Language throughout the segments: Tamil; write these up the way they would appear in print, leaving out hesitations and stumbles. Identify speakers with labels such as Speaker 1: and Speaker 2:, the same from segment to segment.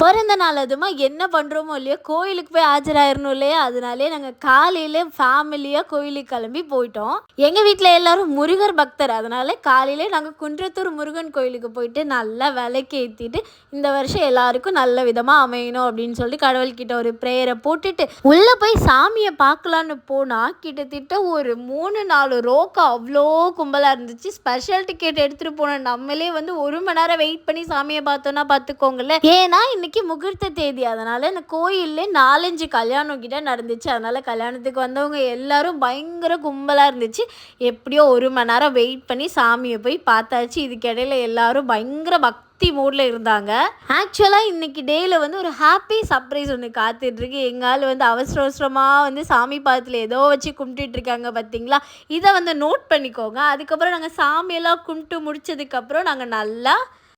Speaker 1: பிறந்த நாள் அதுமா என்ன பண்ணுறோமோ இல்லையோ கோயிலுக்கு போய் ஆஜராயிரணும் இல்லையா, அதனாலே நாங்கள் காலையில் ஃபேமிலியாக கோயிலுக்கு கிளம்பி போயிட்டோம். எங்கள் வீட்டில் எல்லாரும் முருகர் பக்தர், அதனால காலையிலே நாங்கள் குன்றத்தூர் முருகன் கோயிலுக்கு போயிட்டு நல்லா விளக்கு ஏற்றிட்டு இந்த வருஷம் எல்லாருக்கும் நல்ல விதமாக அமையணும் அப்படின்னு சொல்லி கடவுள்கிட்ட ஒரு ப்ரேயரை போட்டுட்டு உள்ளே போய் சாமியை பார்க்கலான்னு போனால் கிட்டத்தட்ட ஒரு 3-4 ரோக்கா அவ்வளோ கும்பலாக இருந்துச்சு. ஸ்பெஷல் டிக்கெட் எடுத்துகிட்டு போன நம்மளே வந்து 1 மணி நேரம் வெயிட் பண்ணி சாமியை பார்த்தோன்னா பார்த்துக்கோங்களேன். ஏன்னா இன்னைக்கு முகூர்த்த தேதி, அதனால இந்த கோயில்ல 4-5 கல்யாணம் கிட்ட நடந்துச்சு. அதனால கல்யாணத்துக்கு வந்தவங்க எல்லாரும் பயங்கர கும்பலாக இருந்துச்சு. எப்படியோ 1 மணி நேரம் வெயிட் பண்ணி சாமியை போய் பார்த்தாச்சு. இதுக்கிடையில எல்லாரும் பயங்கர பக்தி மூடில் இருந்தாங்க. ஆக்சுவலாக இன்றைக்கி டேயில் வந்து ஒரு ஹாப்பி சர்ப்ரைஸ் ஒன்று காத்துட்ருக்கு. எங்கால் வந்து அவசர அவசரமாக வந்து சாமி பாதத்தில் ஏதோ வச்சு கும்பிட்டுட்ருக்காங்க பார்த்தீங்களா, இதை வந்து நோட் பண்ணிக்கோங்க. அதுக்கப்புறம் நாங்கள் சாமியெல்லாம் கும்பிட்டு முடித்ததுக்கப்புறம் நாங்கள் நல்லா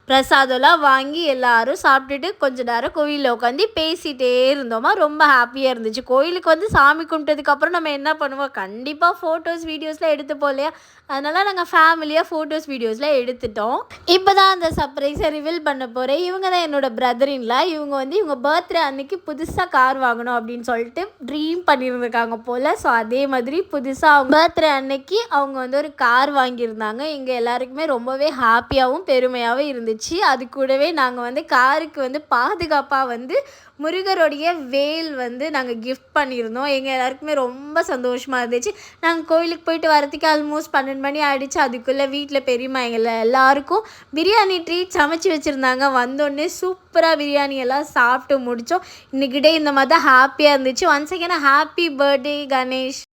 Speaker 1: பிரசாதம்லாம் வாங்கி எல்லாரும் சாப்பிட்டுட்டு கொஞ்ச நேரம் கோயிலில் உட்காந்து பேசிகிட்டே இருந்தோமா. ரொம்ப ஹாப்பியாக இருந்துச்சு. கோயிலுக்கு வந்து சாமி கும்பிட்டதுக்கப்புறம் நம்ம என்ன பண்ணுவோம், கண்டிப்பாக ஃபோட்டோஸ் வீடியோஸ்லாம் எடுத்துப்போம் இல்லையா, அதனால் நாங்கள் ஃபேமிலியாக ஃபோட்டோஸ் வீடியோஸ்லாம் எடுத்துட்டோம். இப்போ தான் அந்த சர்ப்ரைஸை ரிவீல் பண்ண போகிறேன். இவங்க தான் என்னோடய பிரதரின்ல. இவங்க வந்து இவங்க பர்த்டே அன்னைக்கு புதுசாக கார் வாங்கணும் அப்படின்னு சொல்லிட்டு ட்ரீம் பண்ணியிருந்திருக்காங்க போல். ஸோ அதே மாதிரி புதுசாக அவங்க பர்த்டே அன்னைக்கு அவங்க வந்து ஒரு கார் வாங்கியிருந்தாங்க. எங்கள் எல்லாருக்குமே ரொம்பவே ஹாப்பியாகவும் பெருமையாகவும் இருந்துச்சு. அது கூடவே நாங்கள் வந்து காருக்கு வந்து பாதுகாப்பாக வந்து முருகருடைய வேல் வந்து நாங்கள் கிஃப்ட் பண்ணியிருந்தோம். எங்கள் எல்லாருக்குமே ரொம்ப சந்தோஷமாக இருந்துச்சு. நாங்கள் கோயிலுக்கு போயிட்டு வரதுக்கு ஆல்மோஸ்ட் 12 மணி ஆகிடுச்சு. அதுக்குள்ளே வீட்டில் பெரியம்மா எல்லாருக்கும் பிரியாணி ட்ரீட் சமைச்சு வச்சுருந்தாங்க. வந்தோடனே சூப்பராக பிரியாணி எல்லாம் சாப்பிட்டு முடித்தோம். இன்றைக்கிட்டே இந்த மாதிரி தான் ஹாப்பியாக இருந்துச்சு. Once again happy birthday Ganesh.